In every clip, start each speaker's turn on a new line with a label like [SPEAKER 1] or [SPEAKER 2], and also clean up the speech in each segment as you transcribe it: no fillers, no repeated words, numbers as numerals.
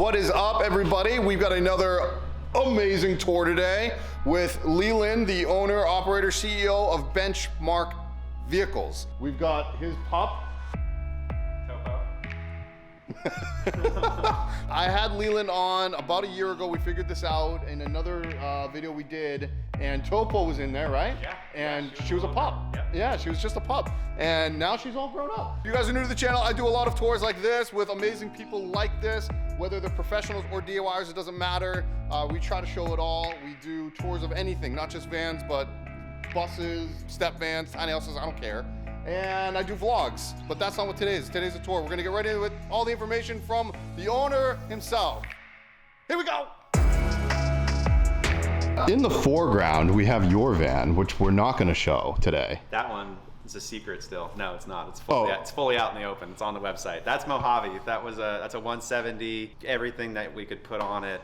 [SPEAKER 1] What is up, everybody? We've got another amazing tour today with ReLion, the owner, operator, CEO of Benchmark Vehicles. We've got his pup. I had ReLion on about a year ago. We figured this out in another video we did, and Topo was in there, right?
[SPEAKER 2] Yeah.
[SPEAKER 1] And she was a pup.
[SPEAKER 2] Yeah.
[SPEAKER 1] Yeah, she was just a pup. And now she's all grown up. If you guys are new to the channel, I do a lot of tours like this with amazing people like this, whether they're professionals or DIYers, it doesn't matter. We try to show it all. We do tours of anything, not just vans, but buses, step vans, tiny houses, I don't care. And I do vlogs, but that's not what today is. Today's a tour. We're gonna get right into it. All the information from the owner himself. Here we go. In the foreground, we have your van, which we're not gonna show today.
[SPEAKER 2] That one is a secret still. No, it's not. It's fully out in the open. It's on the website. That's Mojave. That's a 170. Everything that we could put on it,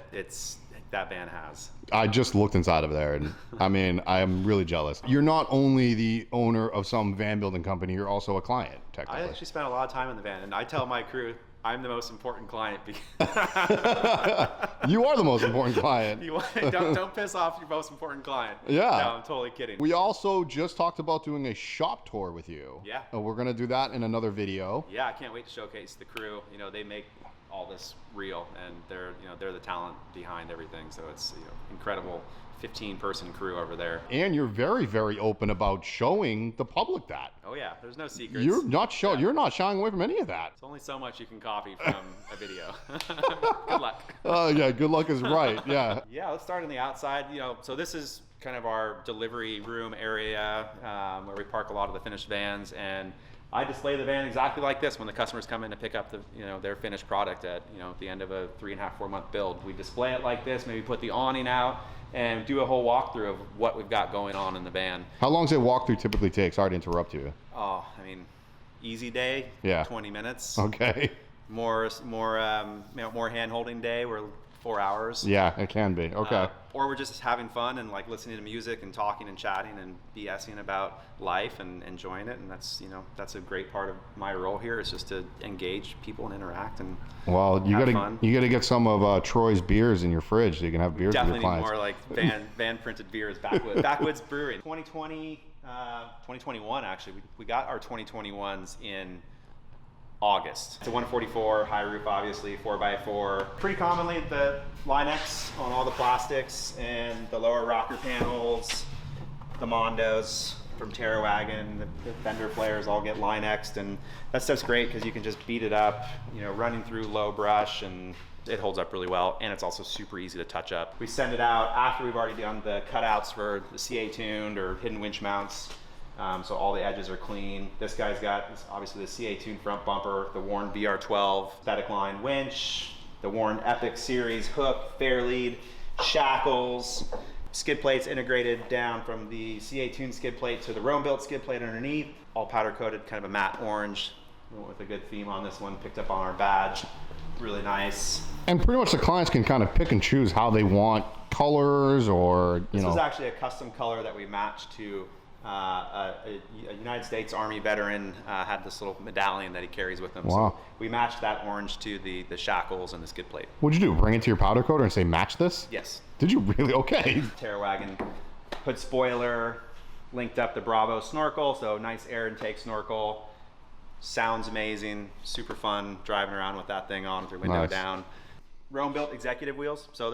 [SPEAKER 2] that van has.
[SPEAKER 1] I just looked inside of there, and I mean, I am really jealous. You're not only the owner of some van building company, you're also a client, technically.
[SPEAKER 2] I actually spent a lot of time in the van, and I tell my crew, I'm the most important client.
[SPEAKER 1] You are the most important client.
[SPEAKER 2] Don't piss off your most important client.
[SPEAKER 1] Yeah.
[SPEAKER 2] No, I'm totally kidding.
[SPEAKER 1] We also just talked about doing a shop tour with you.
[SPEAKER 2] Yeah.
[SPEAKER 1] We're gonna do that in another video.
[SPEAKER 2] Yeah, I can't wait to showcase the crew. You know, they make all this real, and they're the talent behind everything. So it's incredible 15-person crew over there.
[SPEAKER 1] And you're very, very open about showing the public that.
[SPEAKER 2] Oh yeah, there's no secrets.
[SPEAKER 1] You're not You're not shying away from any of that.
[SPEAKER 2] It's only so much you can copy from a video. Good luck.
[SPEAKER 1] Yeah, good luck is right. Yeah.
[SPEAKER 2] Yeah, let's start on the outside. So this is kind of our delivery room area where we park a lot of the finished vans, and I display the van exactly like this when the customers come in to pick up their finished product at the end of a 3.5-4 month build. We display it like this, maybe put the awning out and do a whole walkthrough of what we've got going on in the van.
[SPEAKER 1] How long does a walkthrough typically take? Sorry to interrupt you.
[SPEAKER 2] Oh, I mean, easy day,
[SPEAKER 1] yeah,
[SPEAKER 2] 20 minutes.
[SPEAKER 1] Okay.
[SPEAKER 2] More hand holding day, we're 4 hours.
[SPEAKER 1] Yeah, it can be. Okay.
[SPEAKER 2] Or we're just having fun and like listening to music and talking and chatting and BSing about life and enjoying it. And that's a great part of my role here, is just to engage people and interact and
[SPEAKER 1] you
[SPEAKER 2] have fun.
[SPEAKER 1] You gotta get some of Troy's beers in your fridge so you can have beers
[SPEAKER 2] Definitely
[SPEAKER 1] with your clients.
[SPEAKER 2] More like van printed beers. Backwoods Brewing. 2021 actually. We got our 2021s in August. It's a 144 high roof, obviously 4x4. Pretty commonly the Line-X on all the plastics and the lower rocker panels, the Mondos from Wagon, the fender flares all get Line-X'd, and that stuff's great because you can just beat it up, running through low brush, and it holds up really well, and it's also super easy to touch up. We send it out after we've already done the cutouts for the CA tuned or hidden winch mounts. So all the edges are clean. This guy's got obviously the CA tuned front bumper, the Warren BR12 static line winch, the Warren Epic Series hook, fair lead, shackles, skid plates integrated down from the CA tuned skid plate to the Rome built skid plate underneath, all powder coated, kind of a matte orange. We went with a good theme on this one, picked up on our badge. Really nice.
[SPEAKER 1] And pretty much the clients can kind of pick and choose how they want colors, or
[SPEAKER 2] This was actually a custom color that we matched to a United States Army veteran. Had this little medallion that he carries with him.
[SPEAKER 1] Wow.
[SPEAKER 2] So we matched that orange to the shackles and the skid plate.
[SPEAKER 1] What'd you do? Bring it to your powder coater and say, match this?
[SPEAKER 2] Yes.
[SPEAKER 1] Did you really? Okay.
[SPEAKER 2] Wagon hood spoiler, linked up the Bravo snorkel, so nice air intake snorkel. Sounds amazing, super fun driving around with that thing on with your window down. Rome built executive wheels, so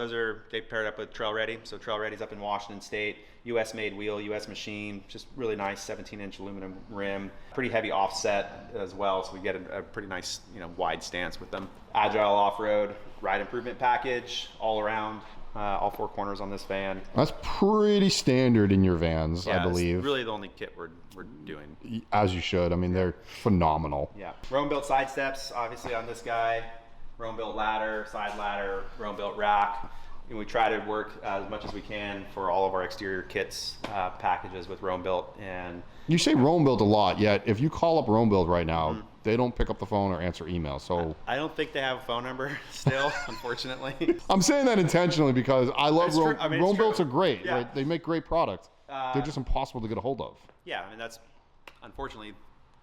[SPEAKER 2] they paired up with Trail Ready. So Trail Ready's up in Washington State, US made wheel, US machine, just really nice 17-inch aluminum rim, pretty heavy offset as well, so we get a pretty nice wide stance with them. Agile off-road ride improvement package all around. All 4 corners on this van.
[SPEAKER 1] That's pretty standard in your vans,
[SPEAKER 2] yeah,
[SPEAKER 1] I believe.
[SPEAKER 2] It's really the only kit we're doing.
[SPEAKER 1] As you should. I mean, they're phenomenal.
[SPEAKER 2] Yeah. Rome built side steps, obviously on this guy. Rome built ladder, side ladder, Rome built rack. And we try to work as much as we can for all of our exterior kits, packages with Rome built. And
[SPEAKER 1] you say Rome built a lot, yet if you call up Rome built right now, they don't pick up the phone or answer email. So
[SPEAKER 2] I don't think they have a phone number still, unfortunately.
[SPEAKER 1] I'm saying that intentionally because I love Rome. Rome builts are great,
[SPEAKER 2] yeah.
[SPEAKER 1] Right? They make great products. They're just impossible to get a hold of.
[SPEAKER 2] Yeah, I mean that's unfortunately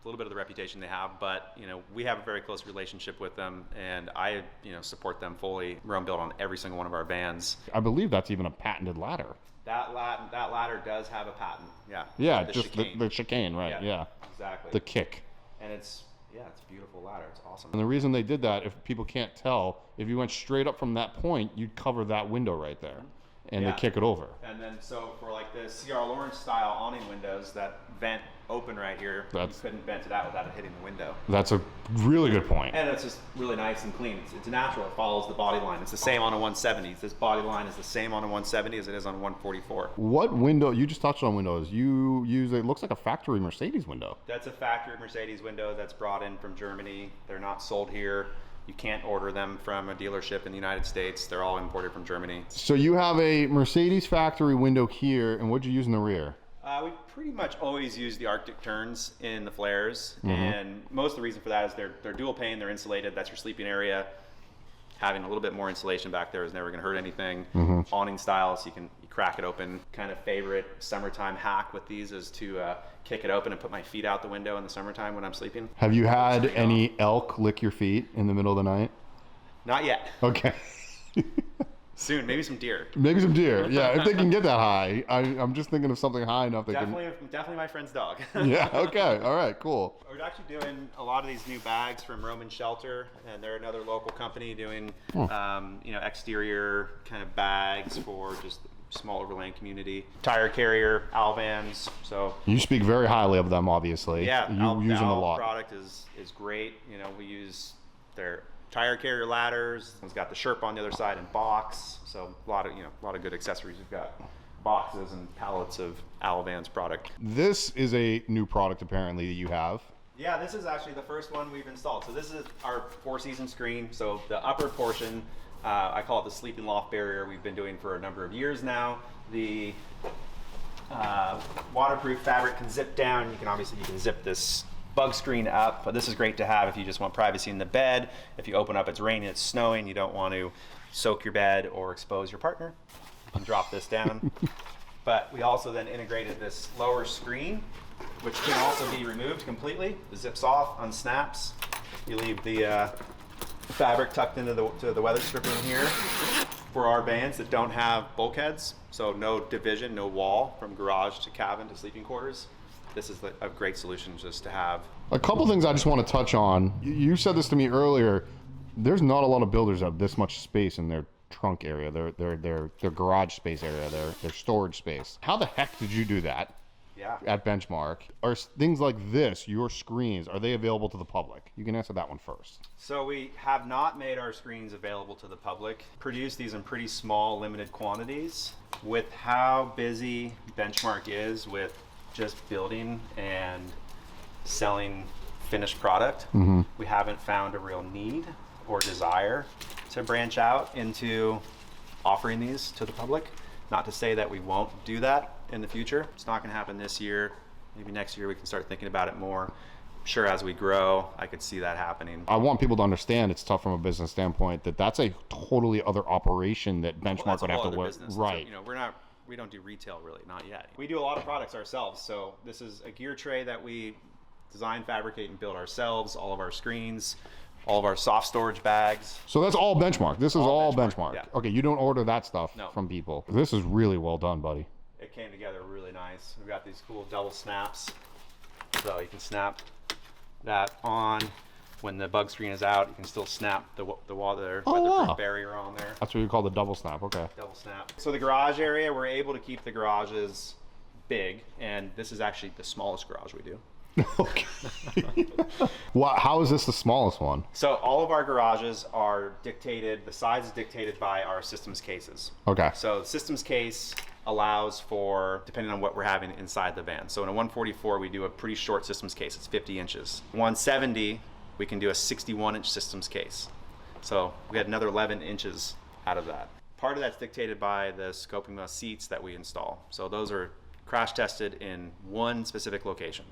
[SPEAKER 2] a little bit of the reputation they have, but you know, we have a very close relationship with them, and I, you know, support them fully. Rome built on every single one of our vans.
[SPEAKER 1] I believe that's even a patented ladder.
[SPEAKER 2] That ladder does have a patent. Yeah.
[SPEAKER 1] Yeah,
[SPEAKER 2] the
[SPEAKER 1] just
[SPEAKER 2] chicane.
[SPEAKER 1] the chicane, right? Yeah.
[SPEAKER 2] Exactly.
[SPEAKER 1] The kick.
[SPEAKER 2] And it's a beautiful ladder. It's awesome.
[SPEAKER 1] And the reason they did that, if people can't tell, if you went straight up from that point, you'd cover that window right there, and they kick it over.
[SPEAKER 2] And then so for like the CR Lawrence style awning windows that vent open right here, you couldn't vent it out without it hitting the window.
[SPEAKER 1] That's a really good point.
[SPEAKER 2] And it's just really nice and clean. It's natural. It follows the body line. It's the same on a 170. This body line is the same on a 170 as it is on a 144.
[SPEAKER 1] What window, you just touched on windows, you use, it looks like a factory Mercedes window.
[SPEAKER 2] That's a factory Mercedes window that's brought in from Germany. They're not sold here. You can't order them from a dealership in the United States. They're all imported from Germany.
[SPEAKER 1] So you have a Mercedes factory window here, and what'd you use in the rear?
[SPEAKER 2] We pretty much always use the Arctic turns in the flares, and most of the reason for that is they're dual pane, they're insulated, that's your sleeping area. Having a little bit more insulation back there is never gonna hurt anything. Awning style, so you crack it open. Kind of favorite summertime hack with these is to kick it open and put my feet out the window in the summertime when I'm sleeping.
[SPEAKER 1] Have you had any elk lick your feet in the middle of the night?
[SPEAKER 2] Not yet.
[SPEAKER 1] Okay.
[SPEAKER 2] Soon, maybe some deer.
[SPEAKER 1] Maybe some deer. Yeah, if they can get that high. I'm just thinking of something high enough they
[SPEAKER 2] Definitely my friend's dog.
[SPEAKER 1] Yeah, okay. All right, cool.
[SPEAKER 2] We're actually doing a lot of these new bags from Roman Shelter, and they're another local company doing you know, exterior kind of bags for just small overland community. Tire carrier, Alvans. So
[SPEAKER 1] you speak very highly of them, obviously.
[SPEAKER 2] Yeah,
[SPEAKER 1] you use them a lot.
[SPEAKER 2] Product is great. You know, we use their tire carrier ladders. It's got the Sherpa on the other side and box. So a lot of good accessories. We've got boxes and pallets of Alvan's product.
[SPEAKER 1] This is a new product apparently that you have.
[SPEAKER 2] Yeah, this is actually the first one we've installed. So this is our 4-season screen. So the upper portion, I call it the sleeping loft barrier. We've been doing for a number of years now. The waterproof fabric can zip down. You can zip this bug screen up, but this is great to have if you just want privacy in the bed. If you open up, it's raining, it's snowing, you don't want to soak your bed or expose your partner, you can drop this down. But we also then integrated this lower screen, which can also be removed completely. It zips off, unsnaps. You leave the fabric tucked into the weather stripper in here. For our vans that don't have bulkheads, so no division, no wall from garage to cabin to sleeping quarters, this is a great solution just to have.
[SPEAKER 1] A couple things I just want to touch on. You said this to me earlier. There's not a lot of builders that have this much space in their trunk area, their garage space area, their storage space. How the heck did you do that?
[SPEAKER 2] Yeah.
[SPEAKER 1] At Benchmark? Are things like this, your screens, are they available to the public? You can answer that one first.
[SPEAKER 2] So we have not made our screens available to the public. Produce these in pretty small, limited quantities. With how busy Benchmark is with just building and selling finished product, we haven't found a real need or desire to branch out into offering these to the public. Not to say that we won't do that in the future. It's not going to happen this year. Maybe next year we can start thinking about it more. I'm sure as we grow, I could see that happening.
[SPEAKER 1] I want people to understand it's tough from a business standpoint that that's a totally other operation that Benchmark would have to work. Right.
[SPEAKER 2] You know, we don't do retail really, not yet. We do a lot of products ourselves. So this is a gear tray that we design, fabricate, and build ourselves. All of our screens, all of our soft storage bags.
[SPEAKER 1] So that's all Benchmark. This is all Benchmark.
[SPEAKER 2] Yeah.
[SPEAKER 1] Okay, you don't order that stuff from people. This is really well done, buddy.
[SPEAKER 2] It came together really nice. We've got these cool double snaps. So you can snap that on. When the bug screen is out, you can still snap the weatherproof barrier on there.
[SPEAKER 1] That's what you call the double snap, okay.
[SPEAKER 2] Double snap. So the garage area, we're able to keep the garages big, and this is actually the smallest garage we do.
[SPEAKER 1] Okay. How is this the smallest one?
[SPEAKER 2] So all of our garages are dictated, the size is dictated by our systems cases.
[SPEAKER 1] Okay.
[SPEAKER 2] So the systems case allows for, depending on what we're having inside the van. So in a 144, we do a pretty short systems case, it's 50 inches. 170, we can do a 61-inch systems case. So we had another 11 inches out of that. Part of that's dictated by the scoping of seats that we install. So those are crash tested in one specific location.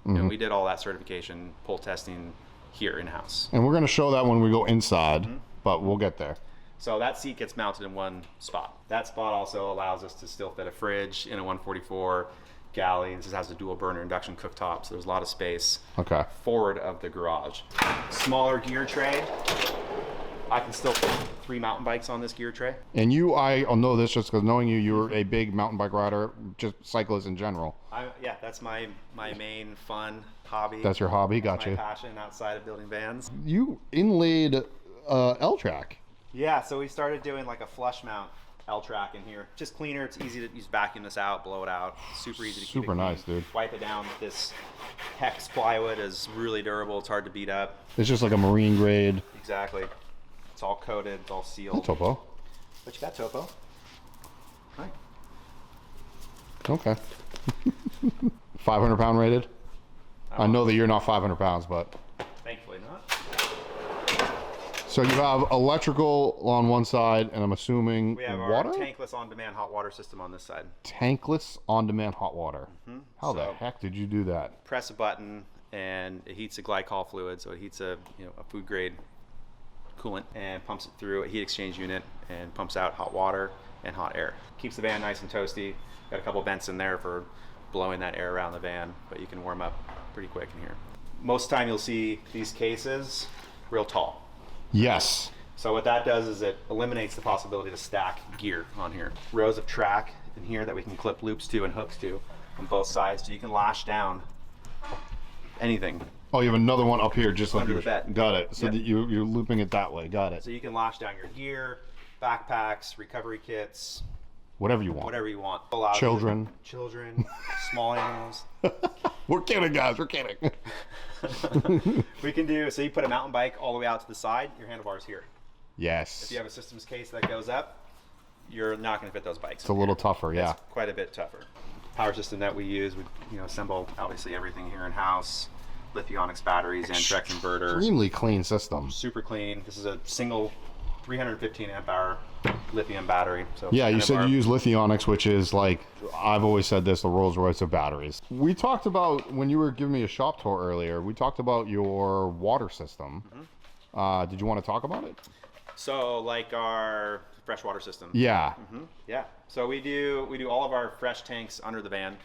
[SPEAKER 2] And we did all that certification, pull testing here in-house.
[SPEAKER 1] And we're going to show that when we go inside, but we'll get there.
[SPEAKER 2] So that seat gets mounted in one spot. That spot also allows us to still fit a fridge in a 144 galley. This has a dual burner induction cooktop, so there's a lot of space.
[SPEAKER 1] Okay.
[SPEAKER 2] Forward of the garage. Smaller gear tray. I can still put 3 mountain bikes on this gear tray.
[SPEAKER 1] And you, I know this just because knowing you, you're a big mountain bike rider, just cyclist in general.
[SPEAKER 2] Yeah, that's my main fun hobby.
[SPEAKER 1] That's your hobby,
[SPEAKER 2] That's
[SPEAKER 1] gotcha.
[SPEAKER 2] my passion outside of building vans.
[SPEAKER 1] You inlaid L-track.
[SPEAKER 2] Yeah, so we started doing like a flush mount L-track in here. Just cleaner, it's easy to use, vacuum this out, blow it out. Super easy to keep it
[SPEAKER 1] Super
[SPEAKER 2] clean.
[SPEAKER 1] nice, dude.
[SPEAKER 2] Wipe it down with this hex plywood is really durable. It's hard to beat up.
[SPEAKER 1] It's just like a marine grade.
[SPEAKER 2] Exactly. It's all coated, it's all sealed.
[SPEAKER 1] Topo.
[SPEAKER 2] What you got, Topo? Right.
[SPEAKER 1] Okay. 500 pound rated? I know that you're not 500 pounds, but.
[SPEAKER 2] Thankfully not.
[SPEAKER 1] So you have electrical on one side, and I'm assuming
[SPEAKER 2] We have
[SPEAKER 1] water?
[SPEAKER 2] our tankless on-demand hot water system on this side.
[SPEAKER 1] Tankless on-demand hot water. How the
[SPEAKER 2] So-
[SPEAKER 1] heck did you do that?
[SPEAKER 2] Press a button and it heats a glycol fluid, so it heats a food grade coolant and pumps it through a heat exchange unit and pumps out hot water and hot air. Keeps the van nice and toasty. Got a couple vents in there for blowing that air around the van, but you can warm up pretty quick in here. Most of the time you'll see these cases real tall.
[SPEAKER 1] Yes.
[SPEAKER 2] So what that does is it eliminates the possibility to stack gear on here. Rows of track in here that we can clip loops to and hooks to on both sides, so you can lash down anything.
[SPEAKER 1] Oh, you have another one up here, just like
[SPEAKER 2] Under
[SPEAKER 1] you
[SPEAKER 2] the bed.
[SPEAKER 1] Got it. So
[SPEAKER 2] Yep.
[SPEAKER 1] that you're looping it that way. Got it.
[SPEAKER 2] So you can lash down your gear, backpacks, recovery kits,
[SPEAKER 1] Whatever you want.
[SPEAKER 2] whatever you want.
[SPEAKER 1] Children.
[SPEAKER 2] Children, small animals.
[SPEAKER 1] We're kidding, guys. We're kidding.
[SPEAKER 2] We can do, so you put a mountain bike all the way out to the side, your handlebar's here.
[SPEAKER 1] Yes.
[SPEAKER 2] If you have a systems case that goes up, you're not going to fit those bikes.
[SPEAKER 1] It's a little tougher, yeah.
[SPEAKER 2] It's quite a bit tougher. Power system that we use, we assemble obviously everything here in house. Lithionics batteries, Amtrex inverter.
[SPEAKER 1] Extremely clean system.
[SPEAKER 2] Super clean. This is a single 315 amp hour lithium battery. So
[SPEAKER 1] Yeah,
[SPEAKER 2] kind
[SPEAKER 1] you
[SPEAKER 2] of
[SPEAKER 1] said
[SPEAKER 2] our-
[SPEAKER 1] you use Lithionics, which is like, I've always said this, the Rolls Royce of batteries. We talked about, when you were giving me a shop tour earlier, we talked about your water system. Did you want to talk about it?
[SPEAKER 2] So like our freshwater system.
[SPEAKER 1] Yeah.
[SPEAKER 2] Yeah. So we do all of our fresh tanks under the van,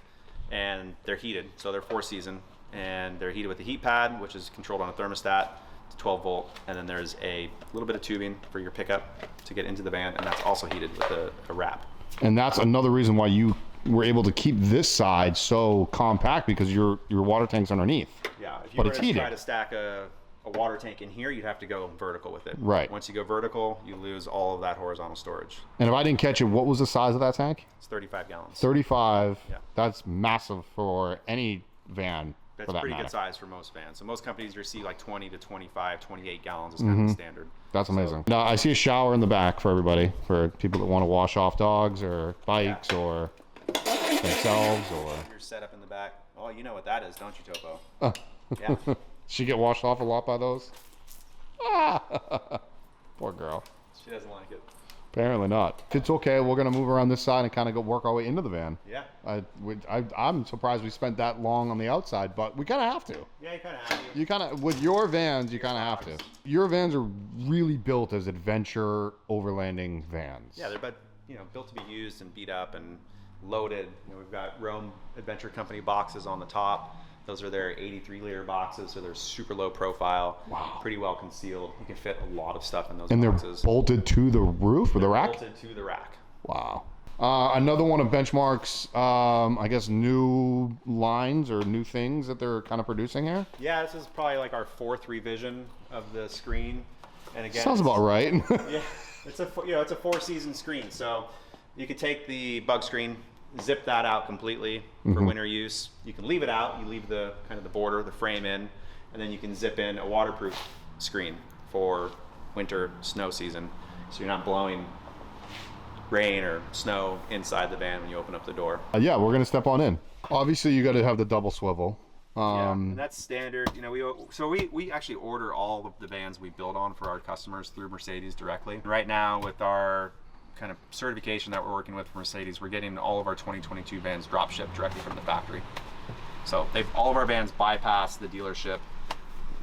[SPEAKER 2] and they're heated. So they're 4-season, and they're heated with a heat pad, which is controlled on a thermostat. It's 12 volt, and then there's a little bit of tubing for your pickup to get into the van, and that's also heated with a wrap.
[SPEAKER 1] And that's another reason why you were able to keep this side so compact, because your water tank's underneath.
[SPEAKER 2] Yeah. If you
[SPEAKER 1] But
[SPEAKER 2] were
[SPEAKER 1] it's
[SPEAKER 2] to
[SPEAKER 1] heated.
[SPEAKER 2] try to stack a water tank in here, you'd have to go vertical with it.
[SPEAKER 1] Right.
[SPEAKER 2] Once you go vertical, you lose all of that horizontal storage.
[SPEAKER 1] And if I didn't catch it, what was the size of that tank?
[SPEAKER 2] It's 35 gallons.
[SPEAKER 1] 35.
[SPEAKER 2] Yeah.
[SPEAKER 1] That's massive for any van.
[SPEAKER 2] That's
[SPEAKER 1] for that
[SPEAKER 2] pretty
[SPEAKER 1] matter.
[SPEAKER 2] good size for most vans. So most companies receive like 20 to 25, 28 gallons is kind of the standard.
[SPEAKER 1] That's amazing. Now I see a shower in the back for everybody, for people that want to wash off dogs or bikes or themselves or.
[SPEAKER 2] Your setup in the back. Oh, you know what that is, don't you, Topo? Yeah.
[SPEAKER 1] She get washed off a lot by those? Ah, poor girl.
[SPEAKER 2] She doesn't like it.
[SPEAKER 1] Apparently not. It's okay. We're gonna move around this side and kind of go work our way into the van.
[SPEAKER 2] Yeah.
[SPEAKER 1] I'm surprised we spent that long on the outside, but we kind of have to.
[SPEAKER 2] Yeah, you kind of have to.
[SPEAKER 1] You kind of, with your vans, you kind of have to. Your vans are really built as adventure overlanding vans.
[SPEAKER 2] Yeah, they're built to be used and beat up and loaded. We've got Rome Adventure Company boxes on the top. Those are their 83-liter boxes, so they're super low profile.
[SPEAKER 1] Wow.
[SPEAKER 2] Pretty well concealed. You can fit a lot of stuff in those
[SPEAKER 1] And
[SPEAKER 2] boxes.
[SPEAKER 1] they're bolted to the roof or the rack?
[SPEAKER 2] Bolted to the rack.
[SPEAKER 1] Wow. Another one of Benchmark's, I guess, new lines or new things that they're kind of producing here?
[SPEAKER 2] Yeah, this is probably like our 4th revision of the screen. And again,
[SPEAKER 1] Sounds about right.
[SPEAKER 2] Yeah, it's a 4-season screen. So you could take the bug screen, zip that out completely for winter use. You can leave it out. You leave the kind of the border, the frame in, and then you can zip in a waterproof screen for winter snow season. So you're not blowing rain or snow inside the van when you open up the door.
[SPEAKER 1] Yeah, we're going to step on in. Obviously, you got to have the double swivel.
[SPEAKER 2] Yeah, and that's standard. We actually order all of the vans we build on for our customers through Mercedes directly. Right now, with our kind of certification that we're working with for Mercedes, we're getting all of our 2022 vans drop shipped directly from the factory. So all of our vans bypass the dealership.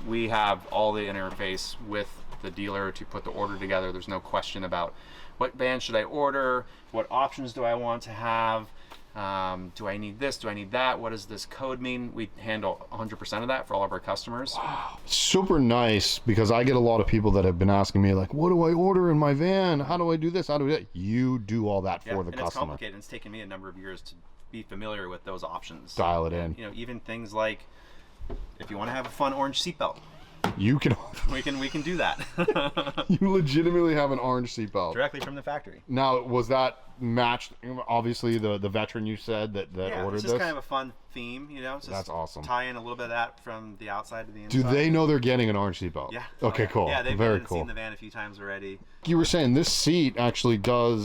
[SPEAKER 2] We have all the interface with the dealer to put the order together. There's no question about what van should I order, what options do I want to have. Do I need this? Do I need that? What does this code mean? We handle 100% of that for all of our customers.
[SPEAKER 1] Wow. Super nice, because I get a lot of people that have been asking me like, what do I order in my van? How do I do this? How do I do that? You do all that for the customer.
[SPEAKER 2] It's complicated. It's taken me a number of years to be familiar with those options.
[SPEAKER 1] Dial it in.
[SPEAKER 2] You know, even things like if you want to have a fun orange seatbelt,
[SPEAKER 1] you can
[SPEAKER 2] we can do that.
[SPEAKER 1] You legitimately have an orange seatbelt
[SPEAKER 2] directly from the factory.
[SPEAKER 1] Now, was that matched? Obviously, the veteran you said that ordered this.
[SPEAKER 2] It's just kind of a fun theme, you know. It's just
[SPEAKER 1] that's awesome.
[SPEAKER 2] Tie in a little bit of that from the outside to the inside.
[SPEAKER 1] Do they know they're getting an orange seatbelt?
[SPEAKER 2] Yeah.
[SPEAKER 1] Okay, cool.
[SPEAKER 2] Yeah, they've
[SPEAKER 1] very
[SPEAKER 2] been
[SPEAKER 1] cool.
[SPEAKER 2] seen the van a few times already.
[SPEAKER 1] You were saying this seat actually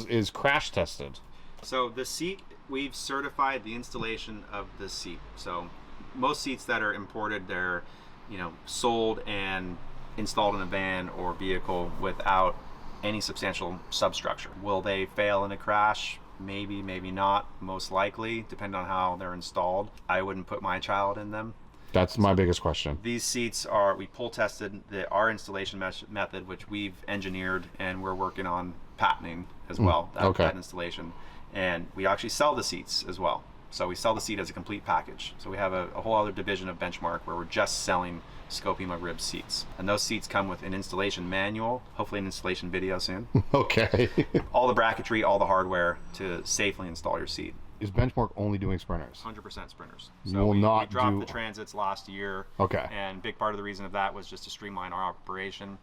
[SPEAKER 1] is crash tested.
[SPEAKER 2] So the seat, we've certified the installation of this seat. So most seats that are imported, they're, you know, sold and installed in a van or vehicle without any substantial substructure. Will they fail in a crash? Maybe, maybe not. Most likely, depending on how they're installed. I wouldn't put my child in them.
[SPEAKER 1] That's my biggest question.
[SPEAKER 2] These seats we pull tested our installation method, which we've engineered, and we're working on patenting as well, that installation. And we actually sell the seats as well. So we sell the seat as a complete package. So we have a whole other division of Benchmark where we're just selling Scopima rib seats. And those seats come with an installation manual, hopefully an installation video soon.
[SPEAKER 1] Okay.
[SPEAKER 2] All the bracketry, all the hardware to safely install your seat.
[SPEAKER 1] Is Benchmark only doing sprinters?
[SPEAKER 2] 100% sprinters.
[SPEAKER 1] You
[SPEAKER 2] So
[SPEAKER 1] will
[SPEAKER 2] we
[SPEAKER 1] not
[SPEAKER 2] dropped
[SPEAKER 1] do-
[SPEAKER 2] the transits last year.
[SPEAKER 1] Okay.
[SPEAKER 2] And a big part of the reason of that was just to streamline our operation.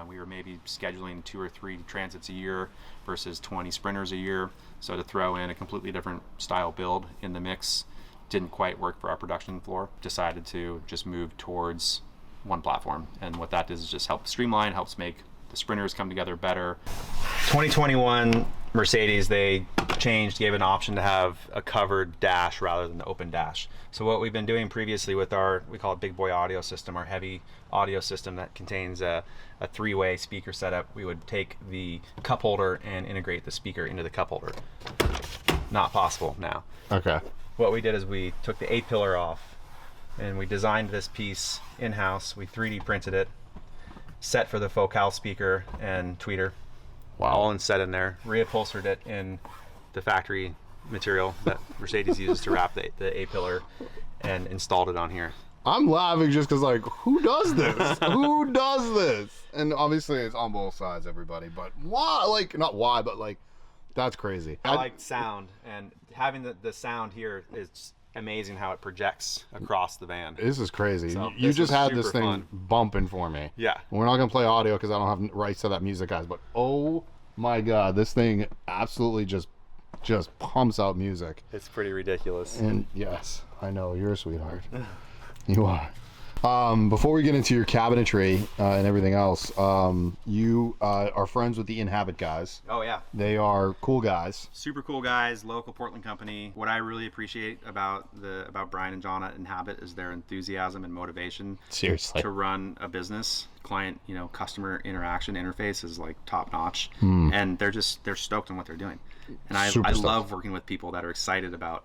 [SPEAKER 2] We were maybe scheduling 2 or 3 transits a year versus 20 sprinters a year. So to throw in a completely different style build in the mix didn't quite work for our production floor. Decided to just move towards one platform. And what that does is just help streamline, helps make the sprinters come together better. 2021 Mercedes, they gave an option to have a covered dash rather than the open dash. So what we've been doing previously with we call it Big Boy audio system, our heavy audio system that contains a 3-way speaker setup, we would take the cup holder and integrate the speaker into the cup holder. Not possible now.
[SPEAKER 1] Okay.
[SPEAKER 2] What we did is we took the A-pillar off and we designed this piece in-house. We 3D printed it, set for the Focal speaker and tweeter.
[SPEAKER 1] Wow.
[SPEAKER 2] All set in there. Reupholstered it in the factory material that Mercedes uses to wrap the A-pillar, and installed it on here.
[SPEAKER 1] I'm laughing just because, like, who does this? Who does this? And obviously it's on both sides, everybody, but why? Like, not why, but like, that's crazy.
[SPEAKER 2] I like sound, and having the sound here is amazing how it projects across the van.
[SPEAKER 1] This is crazy.
[SPEAKER 2] So
[SPEAKER 1] you just had this
[SPEAKER 2] super
[SPEAKER 1] thing
[SPEAKER 2] fun.
[SPEAKER 1] bumping for me.
[SPEAKER 2] Yeah.
[SPEAKER 1] We're not gonna play audio because I don't have rights to that music, guys. But oh my god, this thing absolutely just pumps out music.
[SPEAKER 2] It's pretty ridiculous.
[SPEAKER 1] And yes, I know you're a sweetheart. You are. Before we get into your cabinetry and everything else, you are friends with the Inhabit guys.
[SPEAKER 2] Oh yeah.
[SPEAKER 1] They are cool guys.
[SPEAKER 2] Super cool guys, local Portland company. What I really appreciate about Brian and John at Inhabit is their enthusiasm and motivation.
[SPEAKER 1] Seriously.
[SPEAKER 2] To run a business. Client, customer interaction interface is like top notch, and they're stoked on what they're doing. And I love working with people that are excited about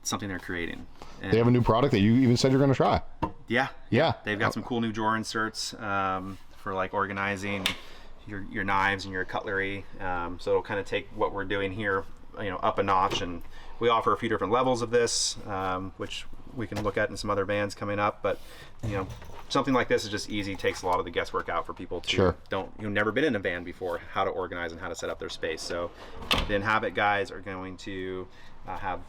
[SPEAKER 2] something they're creating. And
[SPEAKER 1] they have a new product that you even said you're going to try.
[SPEAKER 2] Yeah.
[SPEAKER 1] Yeah.
[SPEAKER 2] They've got some cool new drawer inserts for like organizing your knives and your cutlery. So it'll kind of take what we're doing here, up a notch. And we offer a few different levels of this, which we can look at in some other vans coming up. But something like this is just easy. Takes a lot of the guesswork out for people who you've never been in a van before, how to organize and how to set up their space. So the Inhabit guys are going to have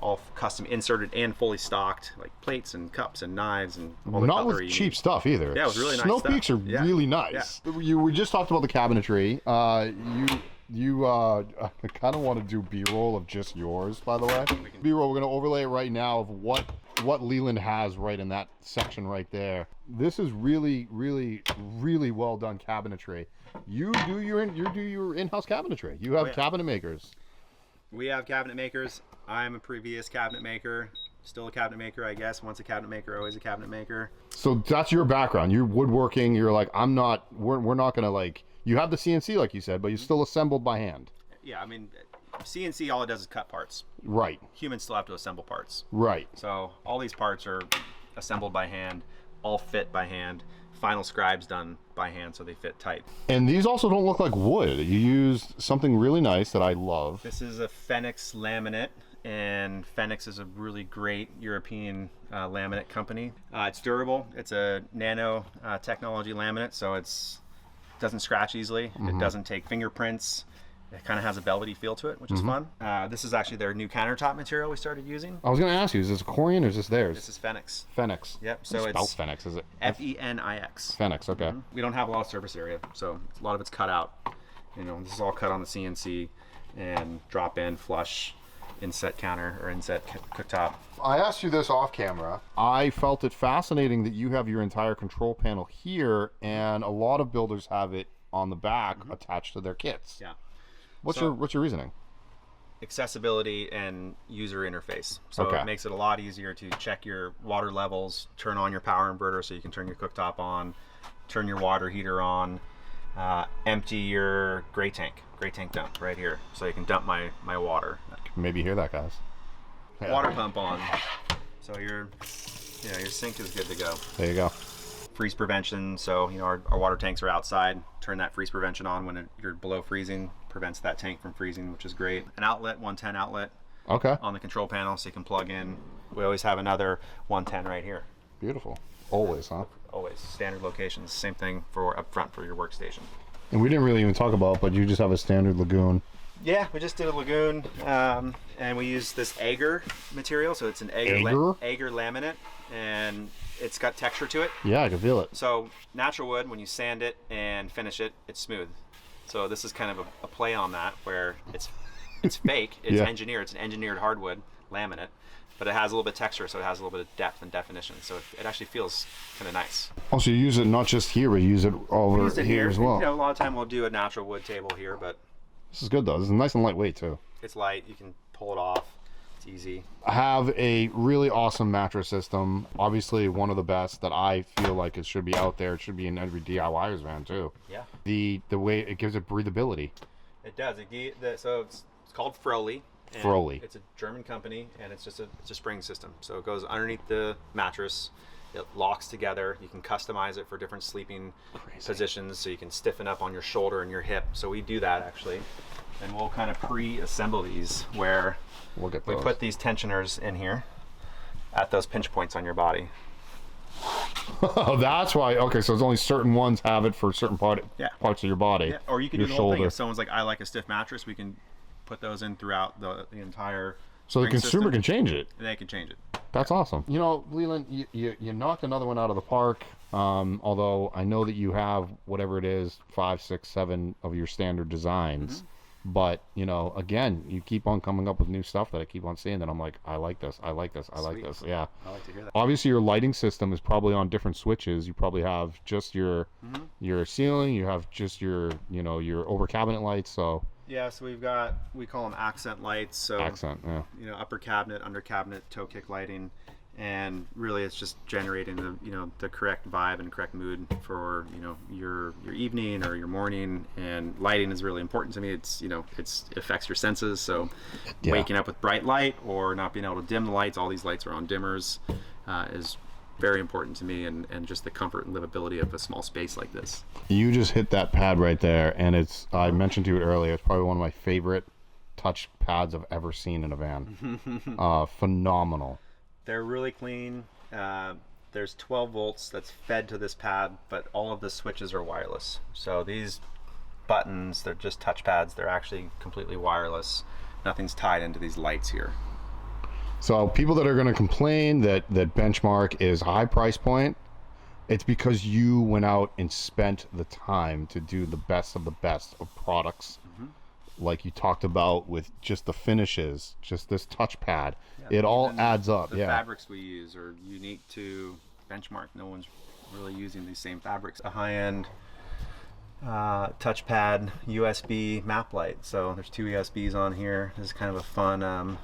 [SPEAKER 2] all custom inserted and fully stocked, like plates and cups and knives and all the
[SPEAKER 1] Not
[SPEAKER 2] cutlery.
[SPEAKER 1] with cheap stuff either.
[SPEAKER 2] Yeah, it was really nice
[SPEAKER 1] Snow
[SPEAKER 2] stuff.
[SPEAKER 1] Peaks are really nice. Yeah. We just talked about the cabinetry. You I kind of want to do B-roll of just yours, by the way. B-roll, we're going to overlay it right now of what Leland has right in that section right there. This is really, really, really well done cabinetry. You do your in-house cabinetry. You have cabinet makers.
[SPEAKER 2] We have cabinet makers. I'm a previous cabinet maker. Still a cabinet maker, I guess. Once a cabinet maker, always a cabinet maker.
[SPEAKER 1] So that's your background. You're woodworking. You're like, we're not going to like, you have the CNC like you said, but you still assembled by hand.
[SPEAKER 2] Yeah, I mean, CNC, all it does is cut parts.
[SPEAKER 1] Right.
[SPEAKER 2] Humans still have to assemble parts.
[SPEAKER 1] Right.
[SPEAKER 2] So all these parts are assembled by hand, all fit by hand. Final scribes done by hand so they fit tight.
[SPEAKER 1] And these also don't look like wood. You used something really nice that I love.
[SPEAKER 2] This is a Phoenix laminate, and Phoenix is a really great European laminate company. It's durable. It's a nano technology laminate, so it doesn't scratch easily. It doesn't take fingerprints. It kind of has a velvety feel to it, which is fun. This is actually their new countertop material we started using.
[SPEAKER 1] I was going to ask you, is this Corian or is this theirs?
[SPEAKER 2] This is Phoenix.
[SPEAKER 1] Phoenix.
[SPEAKER 2] Yep. So
[SPEAKER 1] How do you
[SPEAKER 2] it's
[SPEAKER 1] spell Phoenix, is it?
[SPEAKER 2] F-E-N-I-X.
[SPEAKER 1] Phoenix, okay.
[SPEAKER 2] We don't have a lot of surface area, so a lot of it's cut out. You know, this is all cut on the CNC and drop in, flush, inset counter or inset cooktop.
[SPEAKER 1] I asked you this off camera. I felt it fascinating that you have your entire control panel here, and a lot of builders have it on the back attached to their kits.
[SPEAKER 2] Yeah.
[SPEAKER 1] What's your reasoning?
[SPEAKER 2] Accessibility and user interface. So it makes it a lot easier to check your water levels, turn on your power inverter so you can turn your cooktop on, turn your water heater on, empty your gray tank dump right here so you can dump my water.
[SPEAKER 1] Maybe hear that, guys. Yeah.
[SPEAKER 2] Water pump on, so your sink is good to go.
[SPEAKER 1] There you go.
[SPEAKER 2] Freeze prevention, so our water tanks are outside. Turn that freeze prevention on when you're below freezing, prevents that tank from freezing, which is great. An outlet, 110 outlet on the control panel, so you can plug in. We always have another 110 right here.
[SPEAKER 1] Beautiful. Always, huh?
[SPEAKER 2] Always. Standard locations. Same thing for up front for your workstation.
[SPEAKER 1] And we didn't really even talk about, but you just have a standard lagoon.
[SPEAKER 2] Yeah, we just did a lagoon, and we use this agar material, so it's an agar laminate, and it's got texture to it.
[SPEAKER 1] Yeah, I can feel it.
[SPEAKER 2] So natural wood, when you sand it and finish it, it's smooth. So this is kind of a play on that, where it's fake, it's engineered, it's an engineered hardwood laminate, but it has a little bit of texture, so it has a little bit of depth and definition, so it actually feels kind of nice.
[SPEAKER 1] Also, you use it not just here, but you use it over here as well.
[SPEAKER 2] A lot of time we'll do a natural wood table here, but
[SPEAKER 1] this is good though. This is nice and lightweight too.
[SPEAKER 2] It's light, you can pull it off, it's easy.
[SPEAKER 1] I have a really awesome mattress system, obviously one of the best that I feel like it should be out there. It should be in every DIYer's van too.
[SPEAKER 2] Yeah.
[SPEAKER 1] The way it gives it breathability.
[SPEAKER 2] It does. So it's called Froli.
[SPEAKER 1] Froli.
[SPEAKER 2] It's a German company, and it's a spring system. So it goes underneath the mattress. It locks together. You can customize it for different sleeping positions, so you can stiffen up on your shoulder and your hip. So we do that actually, and we'll kind of pre-assemble these where we put these tensioners in here at those pinch points on your body.
[SPEAKER 1] Oh, that's why. Okay, so it's only certain ones have it for certain parts of your body.
[SPEAKER 2] Yeah. Or you can do the whole thing. If someone's like, I like a stiff mattress, we can put those in throughout the entire.
[SPEAKER 1] So the consumer can change it.
[SPEAKER 2] They can change it.
[SPEAKER 1] That's awesome. You know, Leland, you knocked another one out of the park. Although I know that you have whatever it is, 5, 6, 7 of your standard designs. But again, you keep on coming up with new stuff that I keep on seeing that I'm like, I like this, I like this, I like this. Yeah.
[SPEAKER 2] I like to hear that.
[SPEAKER 1] Obviously, your lighting system is probably on different switches. You probably have just your ceiling. You have just your your over cabinet lights. So.
[SPEAKER 2] Yeah, so we call them accent lights. So upper cabinet, under cabinet, toe kick lighting, and really it's just generating the correct vibe and correct mood for your evening or your morning. And lighting is really important to me. It affects your senses. So waking up with bright light or not being able to dim the lights, all these lights are on dimmers, is very important to me, and just the comfort and livability of a small space like this.
[SPEAKER 1] You just hit that pad right there, and I mentioned to you earlier, it's probably one of my favorite touch pads I've ever seen in a van. Phenomenal.
[SPEAKER 2] They're really clean. There's 12 volts that's fed to this pad, but all of the switches are wireless. So these buttons, they're just touch pads. They're actually completely wireless. Nothing's tied into these lights here.
[SPEAKER 1] So people that are going to complain that Benchmark is a high price point, it's because you went out and spent the time to do the best of products, like you talked about with just the finishes, just this touchpad. It all adds up.
[SPEAKER 2] The fabrics we use are unique to Benchmark. No one's really using these same fabrics. A high-end touchpad USB map light. So there's 2 USBs on here. This is kind of a fun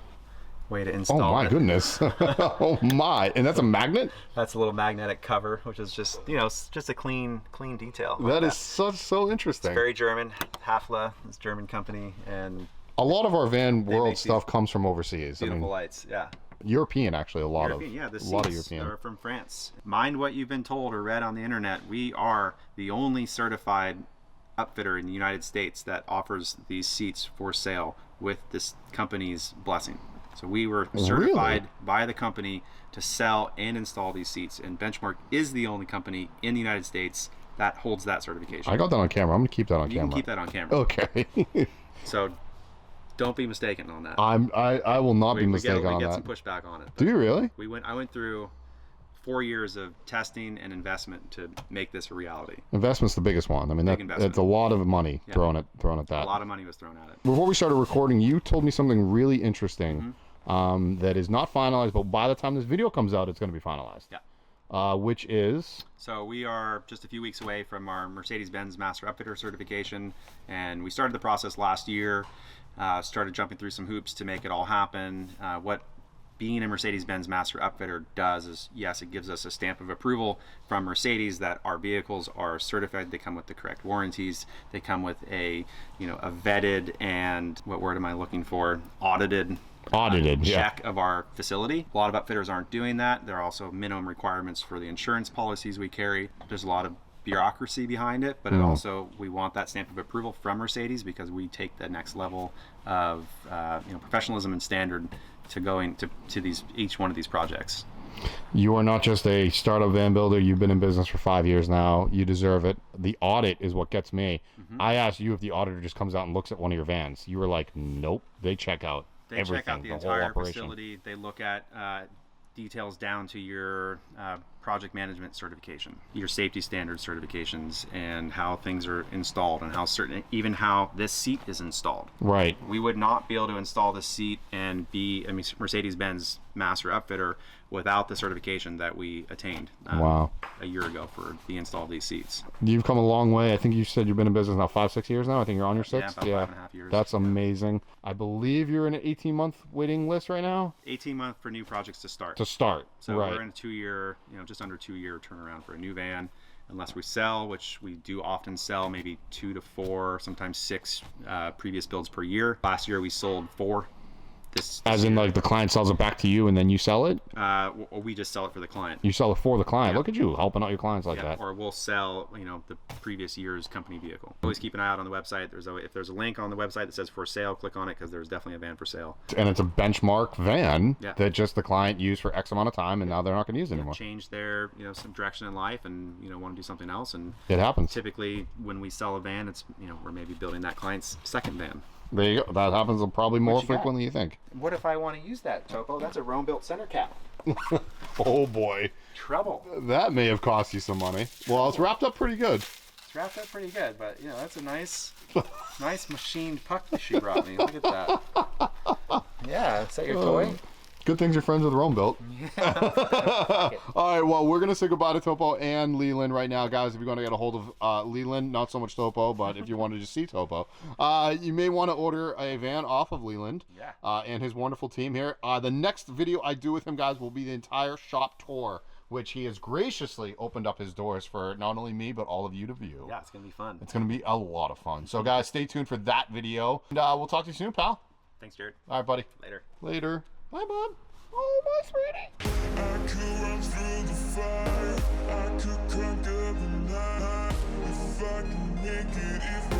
[SPEAKER 2] way to install.
[SPEAKER 1] Oh my goodness. Oh my. And that's a magnet?
[SPEAKER 2] That's a little magnetic cover, which is just just a clean detail.
[SPEAKER 1] That is so interesting.
[SPEAKER 2] It's very German. Havelock, it's a German company, and
[SPEAKER 1] a lot of our van world stuff comes from overseas.
[SPEAKER 2] Beautiful lights, yeah.
[SPEAKER 1] European, actually, a lot of
[SPEAKER 2] European are from France. Mind what you've been told or read on the internet. We are the only certified upfitter in the United States that offers these seats for sale with this company's blessing. So we were certified by the company to sell and install these seats, and Benchmark is the only company in the United States that holds that certification.
[SPEAKER 1] I got that on camera. I'm gonna keep that on camera.
[SPEAKER 2] You can keep that on camera.
[SPEAKER 1] Okay.
[SPEAKER 2] So don't be mistaken on that.
[SPEAKER 1] I will not be mistaken on that.
[SPEAKER 2] We get some pushback on it.
[SPEAKER 1] Do you really?
[SPEAKER 2] I went through 4 years of testing and investment to make this a reality.
[SPEAKER 1] Investment's the biggest one. I mean, that's a lot of money thrown at that.
[SPEAKER 2] A lot of money was thrown at it.
[SPEAKER 1] Before we started recording, you told me something really interesting that is not finalized, but by the time this video comes out, it's going to be finalized.
[SPEAKER 2] Yeah.
[SPEAKER 1] Which is?
[SPEAKER 2] So we are just a few weeks away from our Mercedes-Benz Master Upfitter certification, and we started the process last year. Started jumping through some hoops to make it all happen. What being a Mercedes-Benz Master Upfitter does is, yes, it gives us a stamp of approval from Mercedes that our vehicles are certified. They come with the correct warranties. They come with a vetted and, what word am I looking for? Audited check of our facility. A lot of upfitters aren't doing that. There are also minimum requirements for the insurance policies we carry. There's a lot of bureaucracy behind it, but it also, we want that stamp of approval from Mercedes because we take the next level of professionalism and standard to going to each one of these projects.
[SPEAKER 1] You are not just a startup van builder. You've been in business for 5 years now. You deserve it. The audit is what gets me. I asked you if the auditor just comes out and looks at one of your vans. You were like, nope. They check out everything.
[SPEAKER 2] They check out the entire facility. They look at details down to your project management certification, your safety standard certifications, and how things are installed, and even how this seat is installed.
[SPEAKER 1] Right.
[SPEAKER 2] We would not be able to install this seat and be a Mercedes-Benz Master Upfitter without the certification that we attained a year ago for the install of these seats.
[SPEAKER 1] You've come a long way. I think you said you've been in business now 5-6 years now. I think you're on your 6th.
[SPEAKER 2] Yeah, about 5.5 years.
[SPEAKER 1] That's amazing. I believe you're in an 18-month waiting list right now.
[SPEAKER 2] 18-month for new projects to start.
[SPEAKER 1] So
[SPEAKER 2] we're in a 2-year, just under 2-year turnaround for a new van, unless we sell, which we do often sell, maybe 2 to 4, sometimes 6 previous builds per year. Last year we sold 4. As
[SPEAKER 1] in, like, the client sells it back to you and then you sell it?
[SPEAKER 2] We just sell it for the client.
[SPEAKER 1] You sell it for the client. Look at you helping out your clients like that.
[SPEAKER 2] Or we'll sell, the previous year's company vehicle. Always keep an eye out on the website. If there's a link on the website that says for sale, click on it, because there's definitely a van for sale.
[SPEAKER 1] And it's a benchmark van that just the client used for X amount of time, and now they're not going to use it anymore.
[SPEAKER 2] Change their some direction in life, and want to do something else. And
[SPEAKER 1] it happens.
[SPEAKER 2] Typically, when we sell a van, it's we're maybe building that client's second van.
[SPEAKER 1] There you go. That happens probably more frequently than you think.
[SPEAKER 2] What if I want to use that, Topo? That's a Rome-built center cap.
[SPEAKER 1] Oh boy.
[SPEAKER 2] Trouble.
[SPEAKER 1] That may have cost you some money. Well, it's wrapped up pretty good.
[SPEAKER 2] It's wrapped up pretty good, but that's a nice machined puck that she brought me. Look at that. Yeah, is that your toy?
[SPEAKER 1] Good things your friends with Rome built.
[SPEAKER 2] Yeah.
[SPEAKER 1] All right, well, we're going to say goodbye to Topo and Leland right now. Guys, if you're going to get a hold of Leland, not so much Topo, but if you want to just see Topo, you may want to order a van off of Leland and his wonderful team here. The next video I do with him, guys, will be the entire shop tour, which he has graciously opened up his doors for not only me, but all of you to view.
[SPEAKER 2] Yeah, it's going to be fun.
[SPEAKER 1] It's going to be a lot of fun. So, guys, stay tuned for that video. And we'll talk to you soon, pal.
[SPEAKER 2] Thanks, Jarrod.
[SPEAKER 1] All right, buddy. Later. Bye, bud. Oh, my sweetie. I could run through the fire. I could conquer the night. If I can make it, if